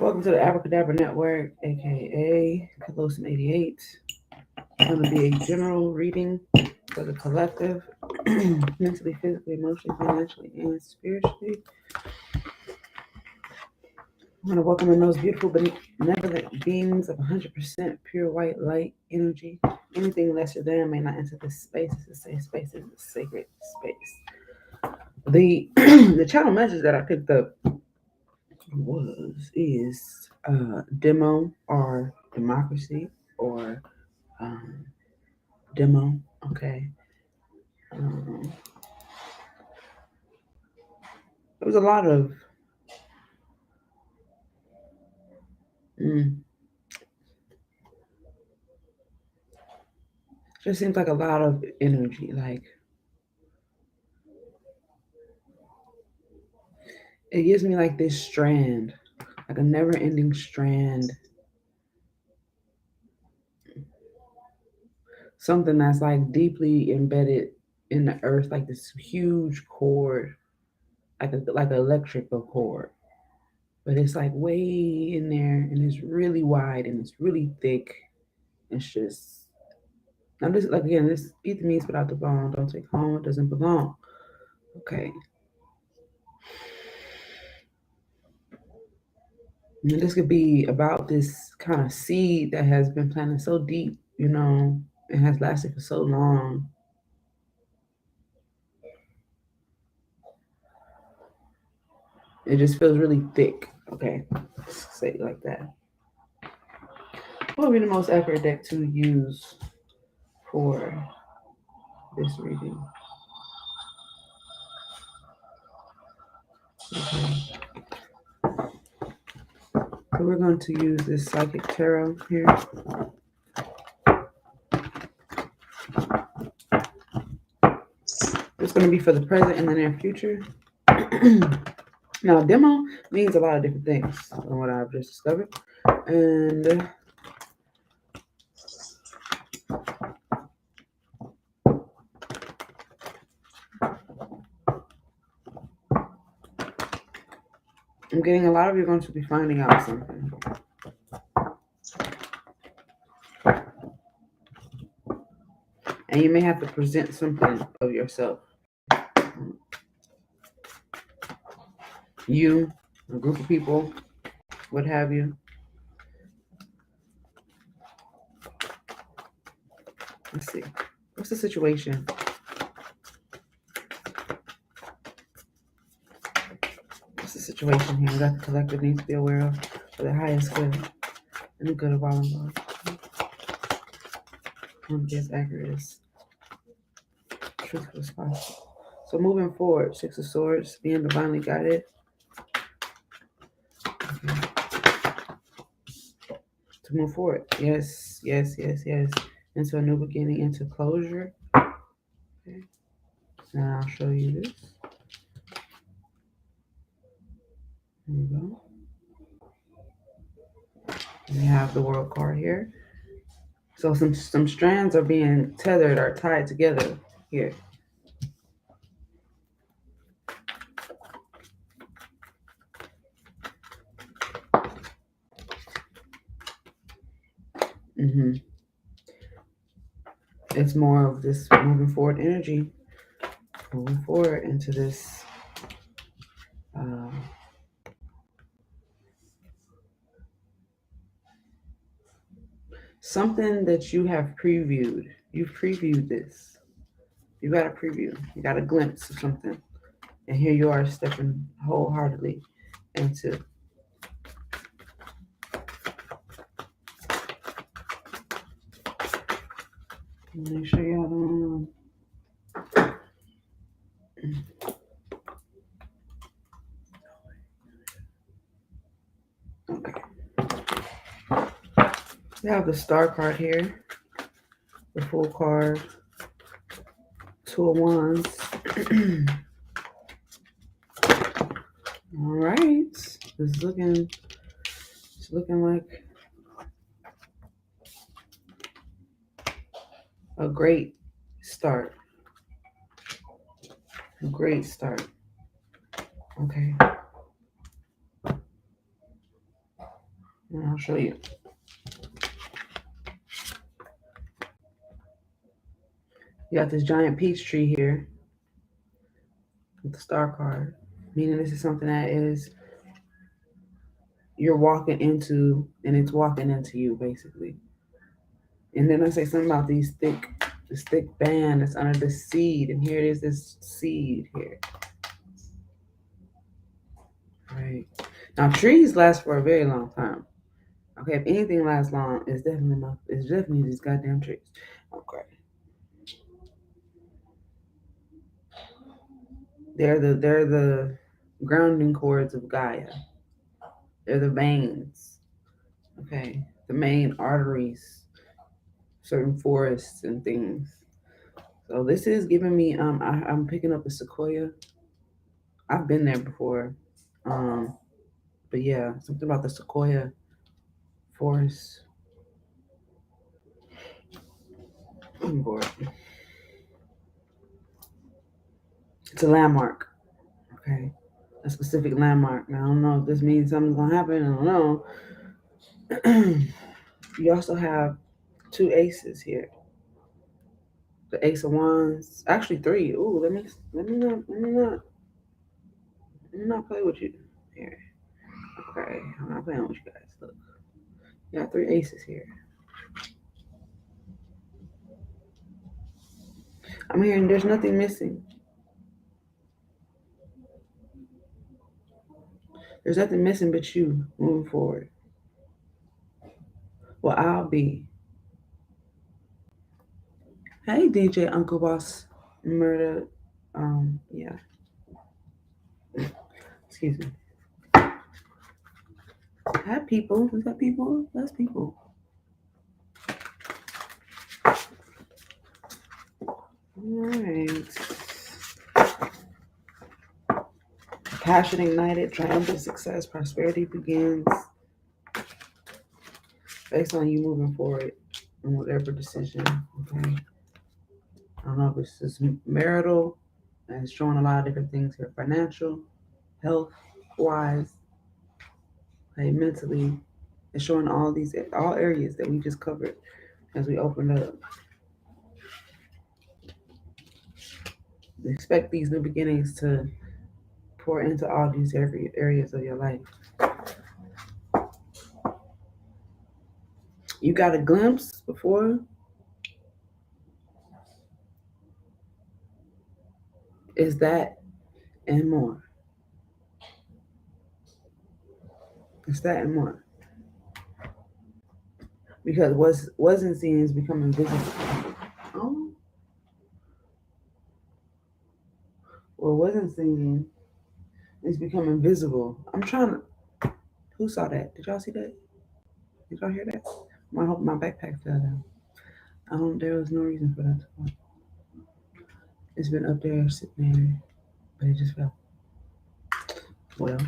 Welcome to the Abracadabra Network, aka Callosum 88. It's going to be a general reading for the collective, mentally, physically, emotionally, financially, and spiritually. I want to welcome in those beautiful, benevolent beings of 100% pure white light energy. Anything lesser than may not enter this space. It's a safe space. It's a sacred space. The channel message that I picked up is demo or democracy or demo. Okay. There was a lot of just seems like a lot of energy, like it gives me like this strand, like a never-ending strand, something that's like deeply embedded in the earth, like this huge cord, like an electrical cord, but it's like way in there, and it's really wide and it's really thick. It's just now this, like, again, this eat the meats without the bone. Don't take home what doesn't belong. Okay. And this could be about this kind of seed that has been planted so deep, and has lasted for so long. It just feels really thick. Okay, let's say it like that. What would be the most accurate deck to use for this reading? Okay. So we're going to use this Psychic Tarot here. It's going to be for the present and the near future. Now, demo means a lot of different things from what I've just discovered. And I'm getting a lot of you are going to be finding out something. And you may have to present something of yourself. You, a group of people, what have you. Let's see. What's the situation? What's the situation here that the collective needs to be aware of for the highest good and the good of all involved? I want to be as accurate as truthful as possible. So moving forward, Six of Swords, being divinely guided. Okay. To move forward. Yes. Into a new beginning, into closure. Okay. Now I'll show you this. There you go. And we have the World card here. So some strands are being tethered or tied together here. It's more of this moving forward energy, moving forward into this something that you have previewed. You've previewed this. You got a preview. You got a glimpse of something. And here you are stepping wholeheartedly into. Make sure y'all don't. Okay. We have the Star card here, the Fool card, Two of Wands. All right, it's looking like a great start. A great start. Okay. show you. You got this giant peach tree here with the star card, meaning this is something that is you're walking into, and it's walking into you, basically. And then I say something about this thick band that's under the seed, and here it is, this seed here. Right. Now trees last for a very long time. Okay, if anything lasts long, it's definitely these goddamn trees. Okay. They're the grounding cords of Gaia. They're the veins. Okay. The main arteries, certain forests and things. So this is giving me I'm picking up a sequoia. I've been there before. But yeah, something about the sequoia forest. I'm bored. It's a landmark. Okay. A specific landmark. Now I don't know if this means something's gonna happen. I don't know. You also have 2 aces here. The ace of wands. Actually 3. Ooh, let me not play with you here. Okay, I'm not playing with you guys. Look. You got 3 aces here. I'm hearing there's nothing missing. There's nothing missing but you moving forward. Well, I'll be. Hey, DJ Uncle Boss Murder. Yeah. Excuse me. Hi, people. Is that people? That's people. Alright. Passion ignited, triumphant success, prosperity begins. Based on you moving forward in whatever decision. Okay. I don't know if this is marital, and it's showing a lot of different things here. Financial, health wise, okay, mentally. It's showing all areas that we just covered as we opened up. Expect these new beginnings to pour into all these areas of your life. You got a glimpse before. Is that and more. It's that and more. Because wasn't seen is becoming visible. Oh. What wasn't seen is becoming visible. I'm trying to. Who saw that? Did y'all see that? Did y'all hear that? I hope my backpack fell down. There was no reason for that to fall. It's been up there sitting there, but it just fell. Well.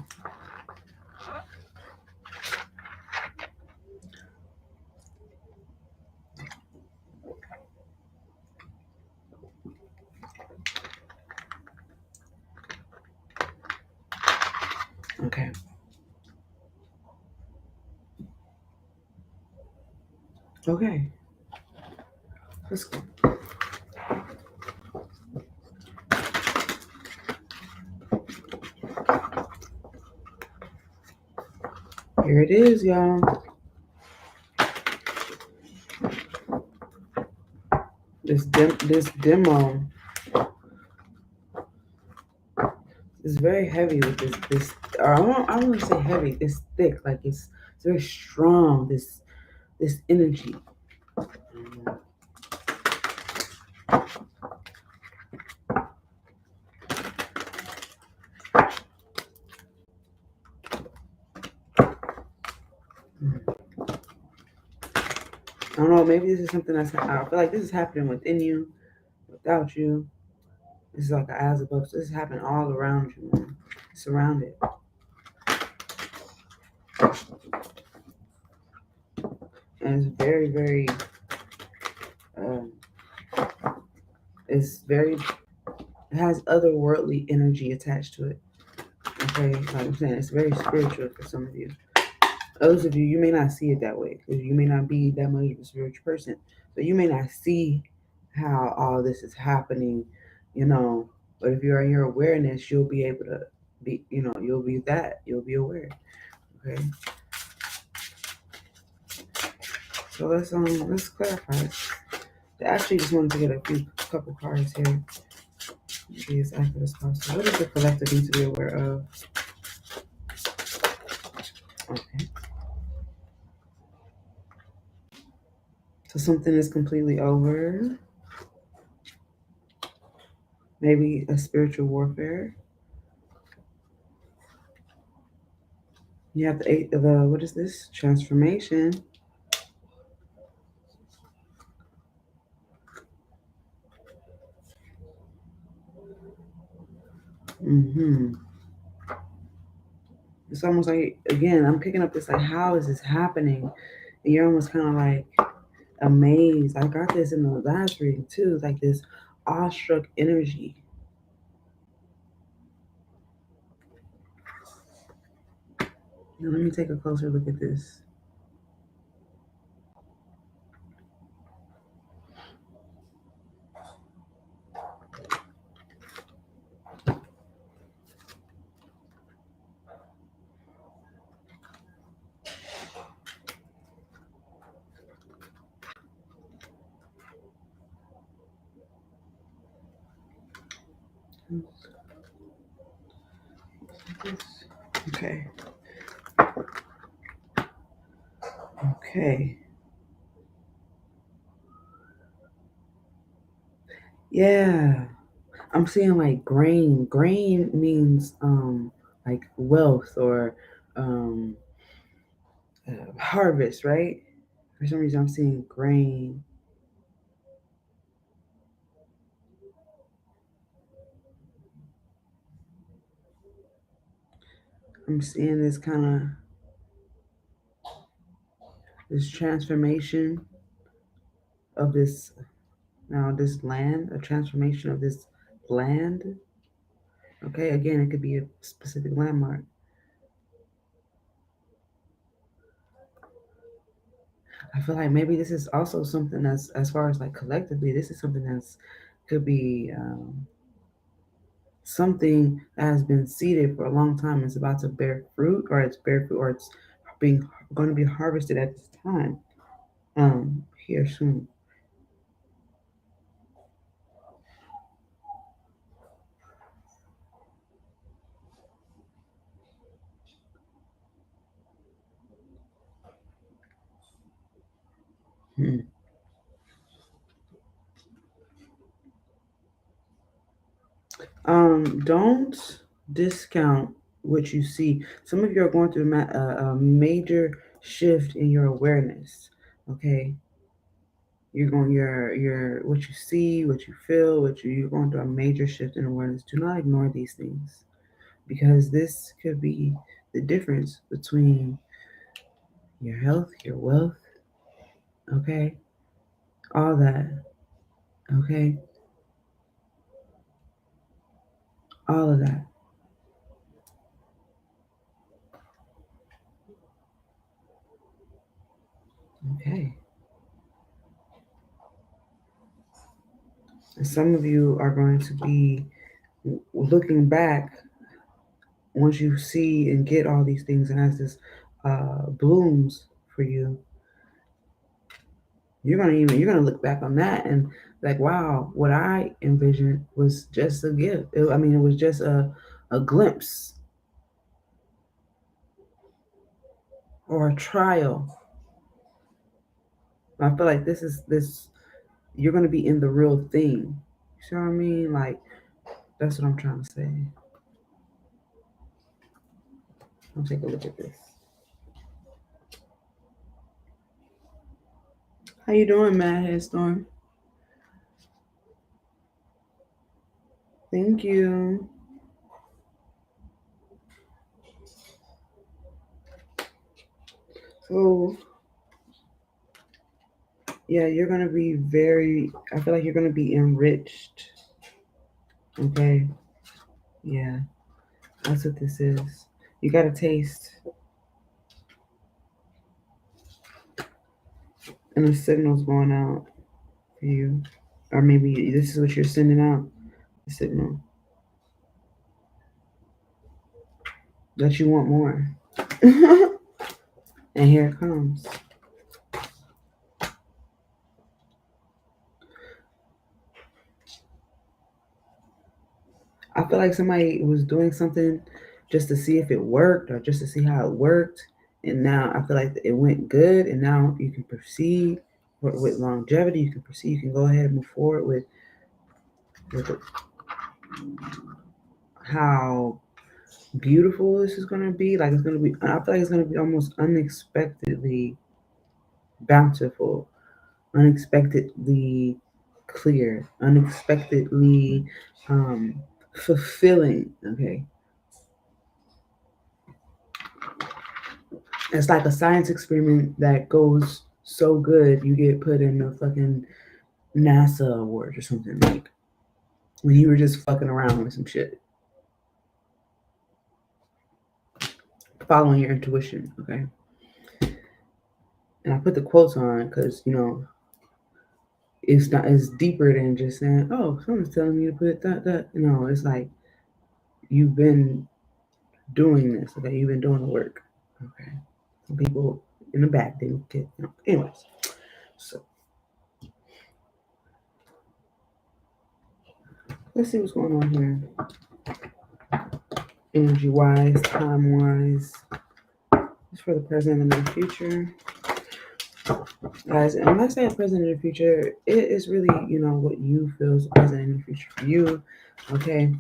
Okay. Okay. Let's go. Here it is, y'all. This demo is very heavy with this. Or I want to say heavy. It's thick, like it's very strong. This energy. I don't know, maybe this is something I feel like this is happening within you, without you. This is like an as above. This is happening all around you, man. Surrounded. And it's very, very, it has otherworldly energy attached to it. Okay, like I'm saying, it's very spiritual for some of you. Others of you, you may not see it that way because you may not be that much of a spiritual person. So you may not see how all this is happening, you know. But if you're in your awareness, you'll be able to be, you'll be that. You'll be aware. Okay. So let's clarify. I actually just wanted to get couple cards here. Be as accurate as possible. What does the collective need to be aware of? Okay. So something is completely over. Maybe a spiritual warfare. You have the what is this? Transformation. Mm-hmm. It's almost like, again, I'm picking up this, like, how is this happening? And you're almost kind of like amazed. I got this in the last reading too, like this awestruck energy. Now, let me take a closer look at this. Okay. Okay. Yeah. I'm seeing like grain. Grain means like wealth or um harvest, right? For some reason I'm seeing grain. I'm seeing this kind of this transformation of this land, a transformation of this land. Okay, again, it could be a specific landmark. I feel like maybe this is also something that's, as far as like collectively, this is something that's could be something that has been seeded for a long time. It's about to bear fruit, or it's bear fruit, or it's being going to be harvested at this time. Here soon. Hmm. Don't discount what you see. Some of you are going through a major shift in your awareness. Okay, you're going your what you see, what you feel, you're going through a major shift in awareness. Do not ignore these things because this could be the difference between your health, your wealth. Okay, all that. Okay, all of that. Okay, and some of you are going to be looking back once you see and get all these things, and as this blooms for you, you're gonna look back on that and like, wow, what I envisioned was just a gift. I mean, it was just a glimpse or a trial. I feel like this you're gonna be in the real thing. You see what I mean? Like, that's what I'm trying to say. I'll take a look at this. How you doing, Mad Headstorm? Thank you. So yeah, you're gonna be very. I feel like you're gonna be enriched. Okay. Yeah, that's what this is. You gotta taste. And a signal's going out for you. Or maybe this is what you're sending out, the signal. That you want more. And here it comes. I feel like somebody was doing something just to see if it worked or just to see how it worked. And now I feel like it went good. And now you can proceed with longevity. You can proceed. You can go ahead and move forward with how beautiful this is going to be. Like, it's going to be, I feel like it's going to be almost unexpectedly bountiful, unexpectedly clear, unexpectedly fulfilling. Okay. It's like a science experiment that goes so good, you get put in a fucking NASA award or something. Like when you were just fucking around with some shit, following your intuition. Okay. And I put the quotes on because it's not, it's deeper than just saying, oh, someone's telling me to put that. No, it's like you've been doing this. Okay, you've been doing the work. Okay. Some people in the back didn't get. Anyways, so let's see what's going on here. Energy wise, time wise. It's for the present and the future. Guys, and when I say present and the future, it is really, what you feel is present and the future for you. Okay.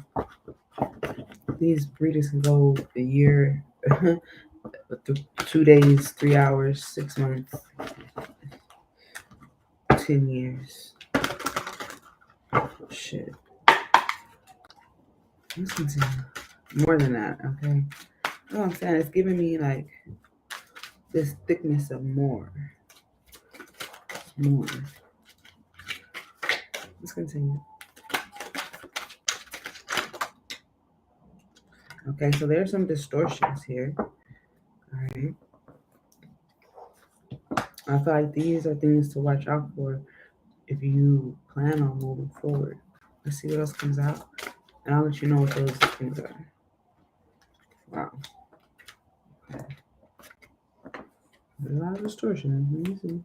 These readings can go a year, 2 days, 3 hours, 6 months, 10 years. Shit. Let's continue. More than that, okay? That's what I'm saying. It's giving me like this thickness of more. More. Let's continue. Okay, so there's some distortions here. All right. I feel like these are things to watch out for if you plan on moving forward. Let's see what else comes out, and I'll let you know what those things are. Wow. Okay. A lot of distortion. Let me see.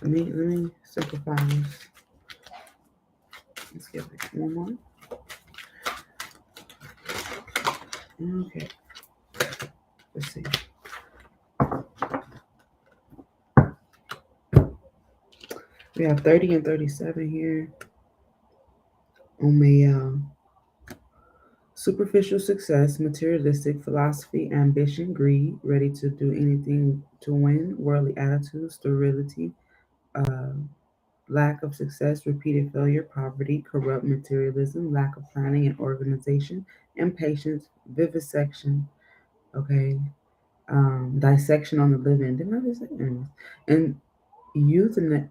Let me simplify this. Let's get it one more. Okay. Let's see. We have 30 and 37 here. On my superficial success, materialistic philosophy, ambition, greed, ready to do anything to win, worldly attitude, sterility, lack of success, repeated failure, poverty, corrupt materialism, lack of planning and organization, impatience, vivisection, okay, dissection on the living. Didn't I just say? Anyways. And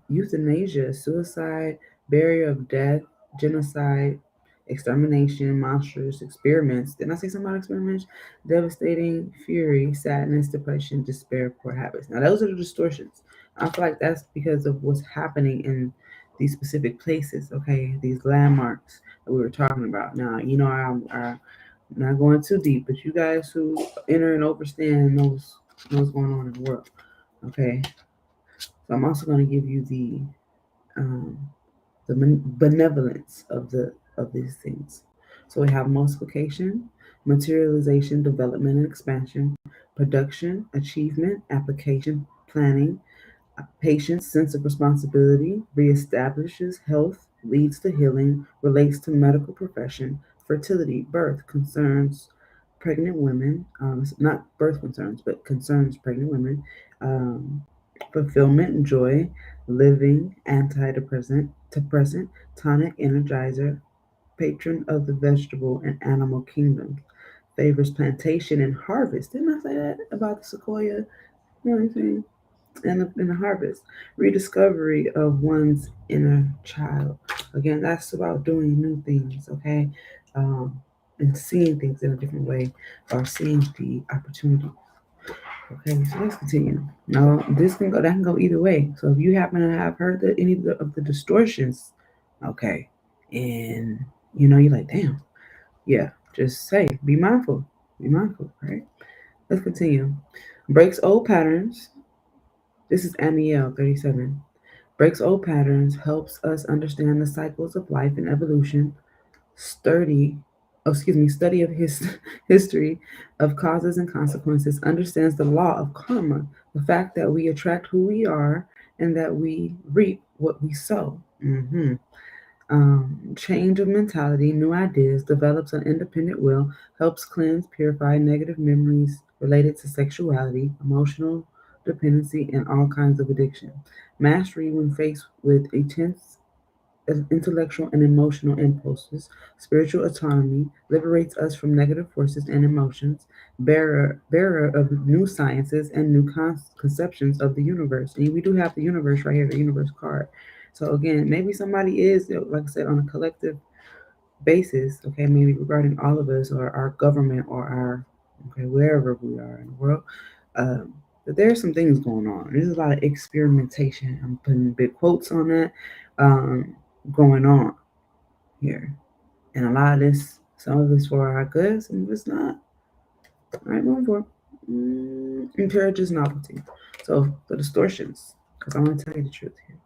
euthanasia, suicide, barrier of death, genocide, extermination, monstrous experiments. Didn't I say something about experiments? Devastating, fury, sadness, depression, despair, poor habits. Now, those are the distortions. I feel like that's because of what's happening in these specific places, okay? These landmarks that we were talking about. Now, I'm not going too deep, but you guys who enter and overstand knows what's going on in the world, okay? So I'm also going to give you the benevolence of these things. So we have multiplication, materialization, development and expansion, production, achievement, application, planning, patience, sense of responsibility, reestablishes health, leads to healing, relates to medical profession, fertility, birth, concerns pregnant women, not birth concerns, but concerns pregnant women, um, fulfillment and joy, living, antidepressant, depressant, tonic, energizer, patron of the vegetable and animal kingdom, favors plantation and harvest. Didn't I say that about the sequoia? You know what I'm saying? And the harvest, rediscovery of one's inner child. Again, that's about doing new things, okay? And seeing things in a different way or seeing the opportunity. Okay, so let's continue. Now, that can go either way. So if you happen to have heard any of the distortions, okay, and you're like, damn, yeah, just say, be mindful, right? Let's continue. Breaks old patterns. This is Amiel 37. Breaks old patterns, helps us understand the cycles of life and evolution, study study of history of causes and consequences, understands the law of karma, the fact that we attract who we are and that we reap what we sow. Change of mentality, new ideas, develops an independent will, helps cleanse, purify negative memories related to sexuality, emotional dependency, and all kinds of addiction. Mastery when faced with intense intellectual and emotional impulses. Spiritual autonomy liberates us from negative forces and emotions. Bearer of new sciences and new conceptions of the universe. And we do have the universe right here, the universe card. So again, maybe somebody is, like I said, on a collective basis, okay, maybe regarding all of us or our government or our, okay, wherever we are in the world, but there's some things going on. There's a lot of experimentation. I'm putting big quotes on that, going on here. And a lot of this, some of it's for our good, some of it's not. All right, moving forward. Encourages novelty. So the distortions, because I want to tell you the truth here.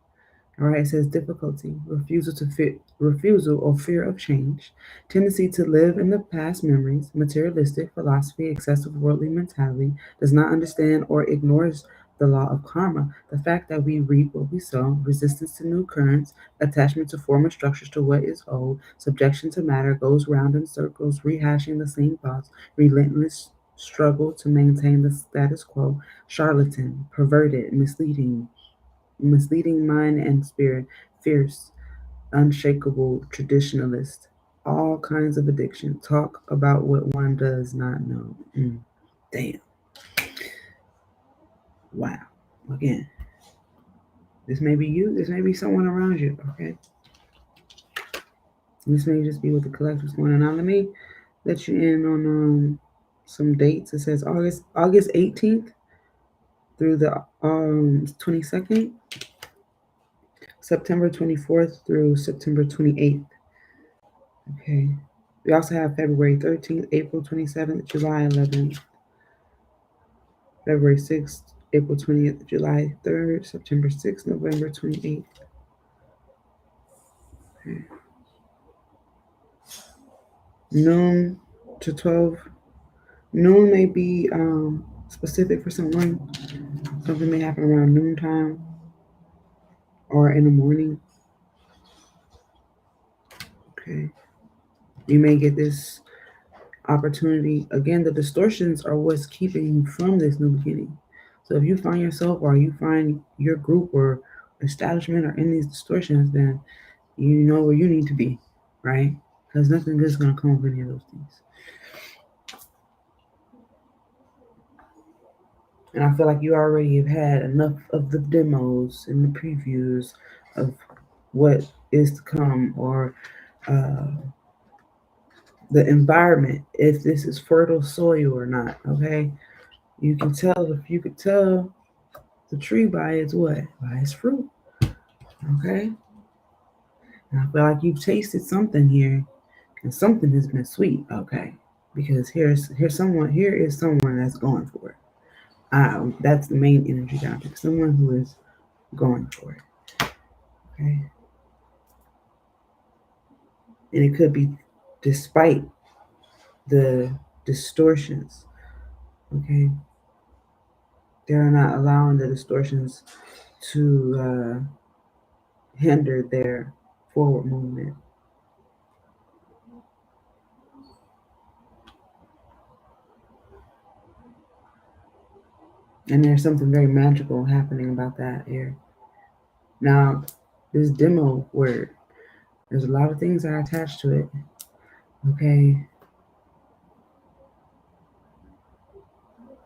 All right, it says difficulty, refusal or fear of change, tendency to live in the past memories, materialistic philosophy, excessive worldly mentality, does not understand or ignores the law of karma, the fact that we reap what we sow, resistance to new currents, attachment to former structures to what is old, subjection to matter, goes round in circles, rehashing the same thoughts, relentless struggle to maintain the status quo, charlatan, perverted, misleading mind and spirit, fierce, unshakable traditionalist, all kinds of addiction. Talk about what one does not know. Damn. Wow. Again, this may be you, this may be someone around you, okay? This may just be what the collective's going on. Now let me let you in on some dates. It says August 18th through the 22nd, September 24th through September 28th. Okay. We also have February 13th, April 27th, July 11th, February 6th, April 20th, July 3rd, September 6th, November 28th. Okay. Noon to 12. Noon may be specific for someone. Something may happen around noontime or in the morning. Okay. You may get this opportunity. Again, the distortions are what's keeping you from this new beginning. So if you find yourself or you find your group or establishment are in these distortions, then you know where you need to be, right? Because nothing good is going to come of any of those things. And I feel like you already have had enough of the demos and the previews of what is to come, or uh, the environment, if this is fertile soil or not. Okay, you can tell, if you could tell the tree by its what? By its fruit. Okay, and I feel like you've tasted something here, and something has been sweet. Okay, because here's someone, here is someone that's going for it. That's the main energy that I pick. Someone who is going for it. Okay, and it could be despite the distortions. Okay, they're not allowing the distortions to hinder their forward movement. And there's something very magical happening about that here. Now, this demo word, there's a lot of things that are attached to it. Okay.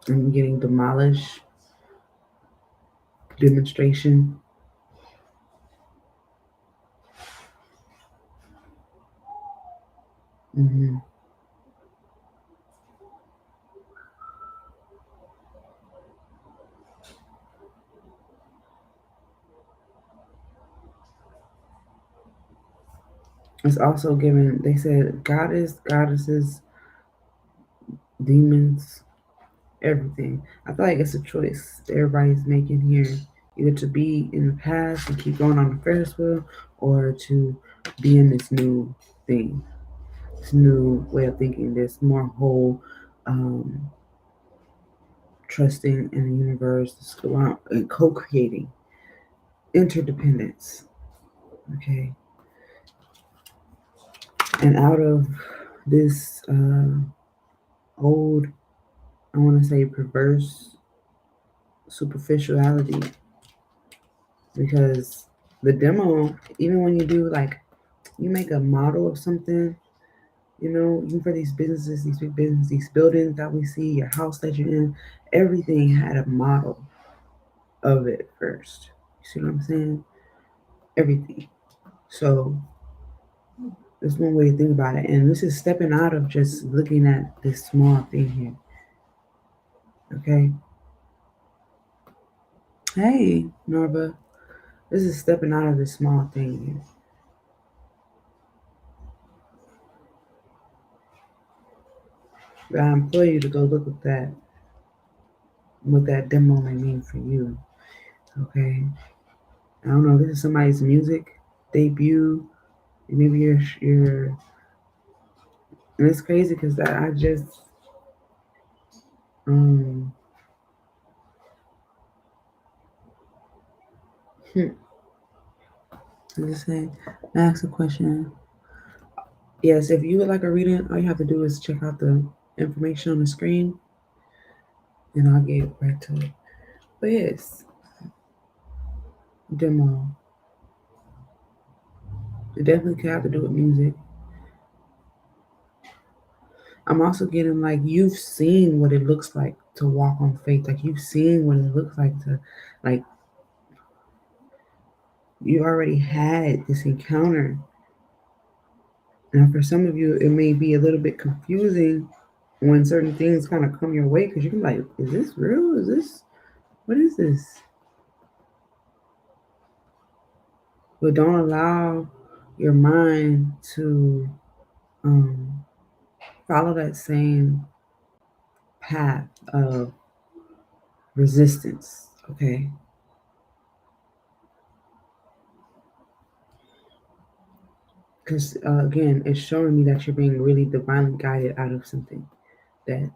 I'm getting demolished, demonstration. Mm-hmm. It's also given, they said goddesses, demons, everything. I feel like it's a choice that everybody's making here. Either to be in the past and keep going on the Ferris wheel, or to be in this new thing, this new way of thinking, this more whole, trusting in the universe, and co-creating, interdependence. Okay, and out of this old, I want to say perverse superficiality, because the demo, even when you do like, you make a model of something, even for these businesses, these big businesses, these buildings that we see, your house that you're in, everything had a model of it first. You see what I'm saying? Everything. So that's one way to think about it. And this is stepping out of just looking at this small thing here. Okay. Hey, Norva. This is stepping out of this small thing here. But I implore you to go look at that, what that demo may mean for you. Okay. I don't know. This is somebody's music debut. Maybe you're, and it's crazy because I just hmm, let's say, ask a question. Yes, if you would like a reading, all you have to do is check out the information on the screen, and I'll get right to it. But yes, demo. It definitely could have to do with music. I'm also getting like, you've seen what it looks like to walk on faith. Like you've seen what it looks like to, like, you already had this encounter. And for some of you, it may be a little bit confusing when certain things kind of come your way, because you can be like, is this real? Is this, what is this? But don't allow your mind to follow that same path of resistance, okay? Because again, it's showing me that you're being really divinely guided out of something that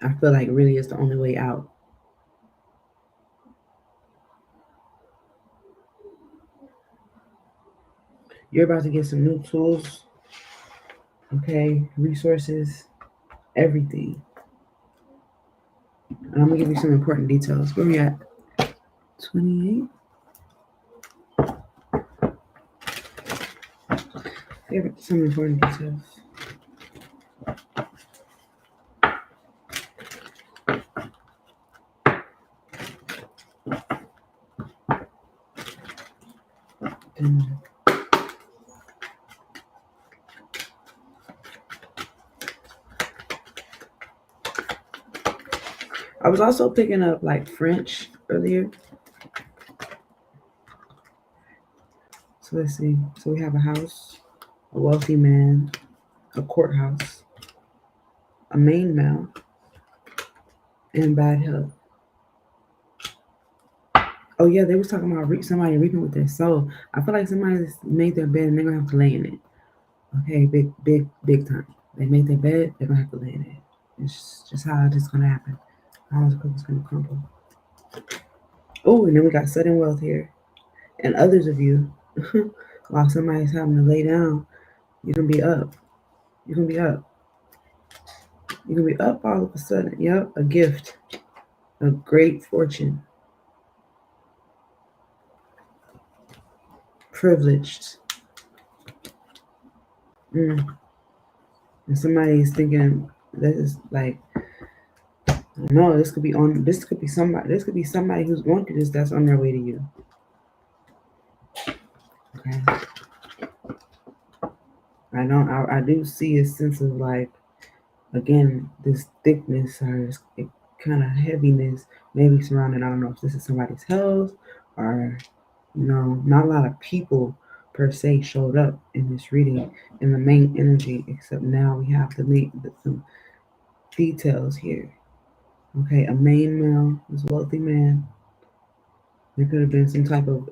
I feel like really is the only way out. You're about to get some new tools, okay? Resources, everything. And I'm gonna give you some important details. Where we at? 28. Give some important details. I was also picking up like French earlier. So let's see. So we have a house, a wealthy man, a courthouse, a main male, and bad health. Oh yeah, they was talking about somebody reaping with their soul. I feel like somebody's made their bed and they're gonna have to lay in it. Okay, big time. They made their bed, they're gonna have to lay in it. It's just how it's gonna happen. How the cookie's gonna crumble. Oh, and then we got sudden wealth here. And others of you, while somebody's having to lay down, you're gonna be up. You're gonna be up. You're gonna be up all of a sudden. Yep, a gift, a great fortune, privileged. And somebody's thinking, this is like, no, this could be on. This could be somebody. This could be somebody who's going through this. That's on their way to you. Okay. I do see a sense of like, again, this thickness or this kind of heaviness, maybe surrounding. I don't know if this is somebody's health or, not a lot of people, per se showed up in this reading in the main energy, except now we have to make some details here. Okay, a main male, this wealthy man. There could have been some type of,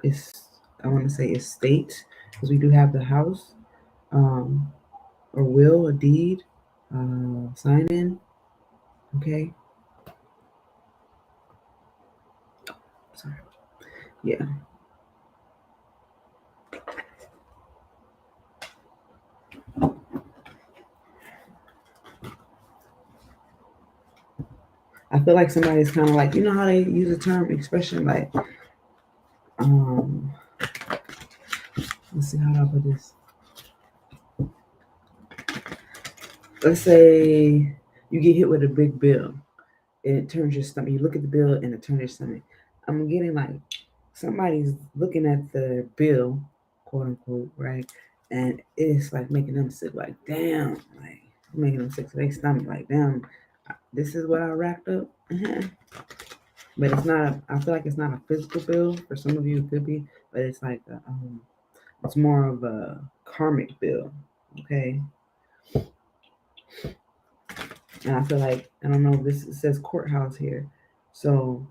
I want to say estate, because we do have the house, or will, a deed, sign in. Okay. Sorry. Yeah. I feel like somebody's kind of like, you know how they use the term expression, like, let's see, how do I put this? Let's say you get hit with a big bill and it turns your stomach. You look at the bill and it turns your stomach. I'm getting like somebody's looking at the bill, quote unquote, right? And it's like making them sick, like, damn, like making them sick to their stomach, like, damn, this is what I racked up. But it's not, I feel like it's not a physical bill. For some of you, it could be, but it's like, it's more of a karmic bill, okay? And I feel like, I don't know, this it says courthouse here. So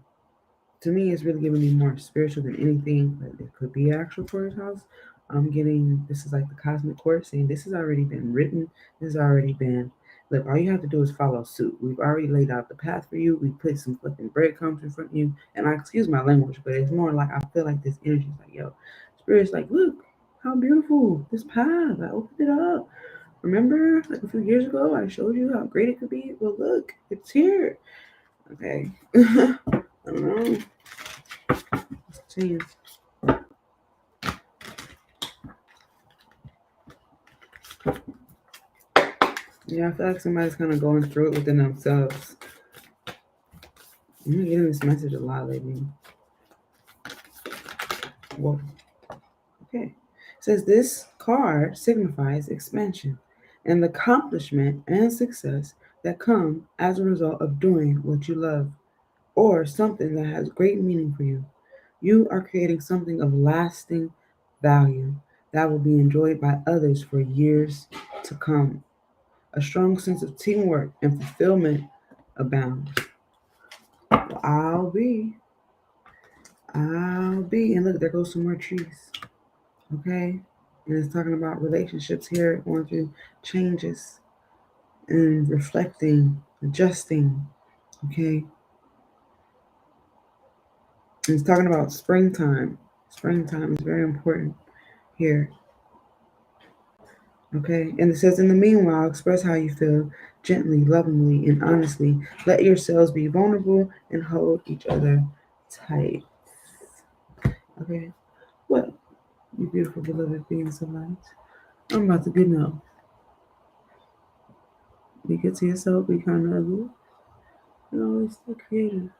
to me, it's really giving me more spiritual than anything, but it could be actual courthouse. I'm getting, this is like the cosmic court saying this has already been written. This has already been, look, all you have to do is follow suit. We've already laid out the path for you. We put some fucking breadcrumbs in front of you. And I excuse my language, but it's more like, I feel like this energy is like, yo, spirit's like, look, how beautiful this path. I opened it up. Remember, like a few years ago, I showed you how great it could be? Well, look, it's here. Okay. I don't know. Let's change. Yeah, I feel like somebody's kind of going through it within themselves. I'm getting this message a lot lately. Whoa. Okay. It says this card signifies expansion and the accomplishment and success that come as a result of doing what you love or something that has great meaning for you. You are creating something of lasting value that will be enjoyed by others for years to come. A strong sense of teamwork and fulfillment abounds. Well, I'll be. And look, there goes some more trees. Okay? And it's talking about relationships here, going through changes and reflecting, adjusting. Okay? And it's talking about springtime. Springtime is very important here. Okay? And it says, in the meanwhile, express how you feel gently, lovingly, and honestly. Let yourselves be vulnerable and hold each other tight. Okay? Well, you beautiful, beloved beings of light, I'm about to get now. Be good to yourself, be kind to others, and always stay creative.